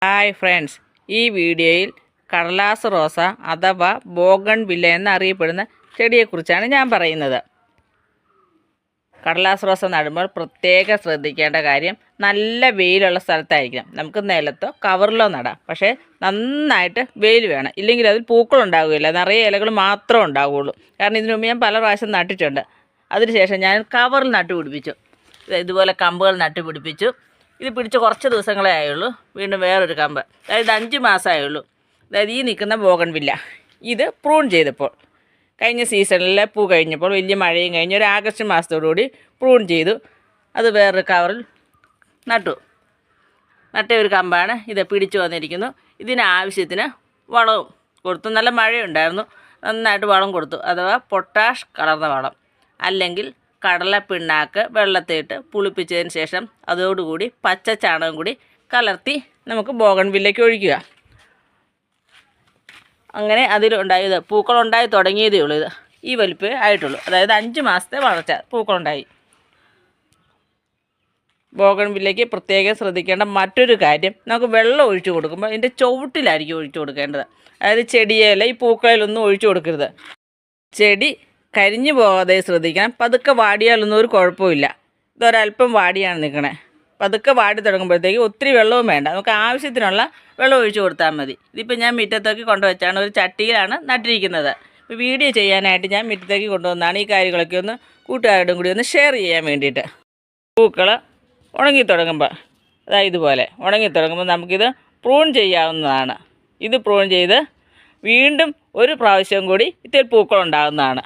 Hi friends, ഈ വീഡിയോയിൽ കടലാസ് റോസ അഥവാ ബോഗൺവില്ല എന്നറിയപ്പെടുന്ന ചെടിയെക്കുറിച്ചാണ് ഞാൻ പറയുന്നത്. കടലാസ് റോസ നടുമ്പോൾ പ്രത്യേകം ശ്രദ്ധിക്കേണ്ട കാര്യം നല്ല വെയിലുള്ള സ്ഥലത്തായിരിക്കണം. നമുക്ക് നിലത്തോ കവറിലോ നടാം, പക്ഷേ നന്നായിട്ട് വെയിൽ വേണം. ഇല്ലെങ്കിൽ അതിൽ പൂക്കളുണ്ടാവുകയില്ല, നിറയെ ഇലകൾ മാത്രമേ ഉണ്ടാവുകയുള്ളൂ. കാരണം ഇതിനു മുമ്പ് ഞാൻ പല പ്രാവശ്യം നട്ടിട്ടുണ്ട്. അതിനുശേഷം ഞാൻ കവറിൽ നട്ടുപിടിപ്പിച്ചു. ഇതുപോലെ കമ്പുകൾ നട്ടുപിടിപ്പിച്ചു. ഇത് പിടിച്ച് കുറച്ച് ദിവസങ്ങളേ ആയുള്ളൂ. വീണ്ടും വേറൊരു കമ്പ്, അതായത് 5 മാസമായുള്ളൂ. അതായത് ഈ നിൽക്കുന്ന ബോഗൺവില്ല ഇത് പ്രൂൺ ചെയ്തപ്പോൾ, കഴിഞ്ഞ സീസണിലെ പൂ കഴിഞ്ഞപ്പോൾ, വലിയ മഴയും കഴിഞ്ഞ് ഒരു ആഗസ്റ്റ് മാസത്തോടുകൂടി പ്രൂൺ ചെയ്തു. അത് വേറൊരു കവറിൽ നട്ട ഒരു കമ്പാണ്. ഇത് പിടിച്ചു വന്നിരിക്കുന്നു. ഇതിനാവശ്യത്തിന് വളവും കൊടുത്തു. നല്ല മഴയുണ്ടായിരുന്നു, നന്നായിട്ട് വളം കൊടുത്തു. അഥവാ പൊട്ടാഷ് കലർന്ന വളം, അല്ലെങ്കിൽ കടലപ്പിണ്ണാക്ക് വെള്ളത്തിലിട്ട് പുളിപ്പിച്ചതിന് ശേഷം അതോടുകൂടി പച്ച ചാണകം കൂടി കലർത്തി നമുക്ക് ബോഗൺവില്ലയ്ക്ക് ഒഴിക്കുക. അങ്ങനെ അതിലുണ്ടായത് പൂക്കളുണ്ടായി തുടങ്ങിയതേ ഉള്ളൂ. ഇത് ഈ വലിപ്പമേ ആയിട്ടുള്ളൂ. അതായത് 5 മാസത്തെ വളർച്ച പൂക്കളുണ്ടായി. ബോഗൺവില്ലയ്ക്ക് പ്രത്യേകം ശ്രദ്ധിക്കേണ്ട മറ്റൊരു കാര്യം, നമുക്ക് വെള്ളം ഒഴിച്ചു കൊടുക്കുമ്പോൾ ഇതിൻ്റെ ചുവട്ടിലായിരിക്കും ഒഴിച്ചു കൊടുക്കേണ്ടത്. അതായത് ചെടിയേല ഈ പൂക്കളിലൊന്നും ഒഴിച്ചു കൊടുക്കരുത്. ചെടി കരിഞ്ഞു പോകാതെ ശ്രദ്ധിക്കണം. പതുക്കെ വാടിയാലൊന്നും ഒരു കുഴപ്പമില്ല. ഇതൊരല്പം വാടിയാണ് നിൽക്കണേ. പതുക്കെ വാടി തുടങ്ങുമ്പോഴത്തേക്ക് ഒത്തിരി വെള്ളവും വേണ്ട, നമുക്ക് ആവശ്യത്തിനുള്ള വെള്ളം ഒഴിച്ചു കൊടുത്താൽ മതി. ഇതിപ്പോൾ ഞാൻ മുറ്റത്തേക്ക് കൊണ്ടുവച്ചാണ്, ഒരു ചട്ടിയിലാണ് നട്ടിരിക്കുന്നത്. ഇപ്പോൾ വീഡിയോ ചെയ്യാനായിട്ട് ഞാൻ മുറ്റത്തേക്ക് കൊണ്ടുവന്നാണ് ഈ കാര്യങ്ങളൊക്കെ ഒന്ന് കൂട്ടുകാരോടും കൂടി ഒന്ന് ഷെയർ ചെയ്യാൻ വേണ്ടിയിട്ട്. പൂക്കൾ ഉണങ്ങിത്തുടങ്ങുമ്പോൾ, അതായത് ഇതുപോലെ ഉണങ്ങിത്തുടങ്ങുമ്പോൾ നമുക്കിത് പ്രൂൺ ചെയ്യാവുന്നതാണ്. ഇത് പ്രൂൺ ചെയ്ത് വീണ്ടും ഒരു പ്രാവശ്യം കൂടി ഇതിൽ പൂക്കളുണ്ടാകുന്നതാണ്.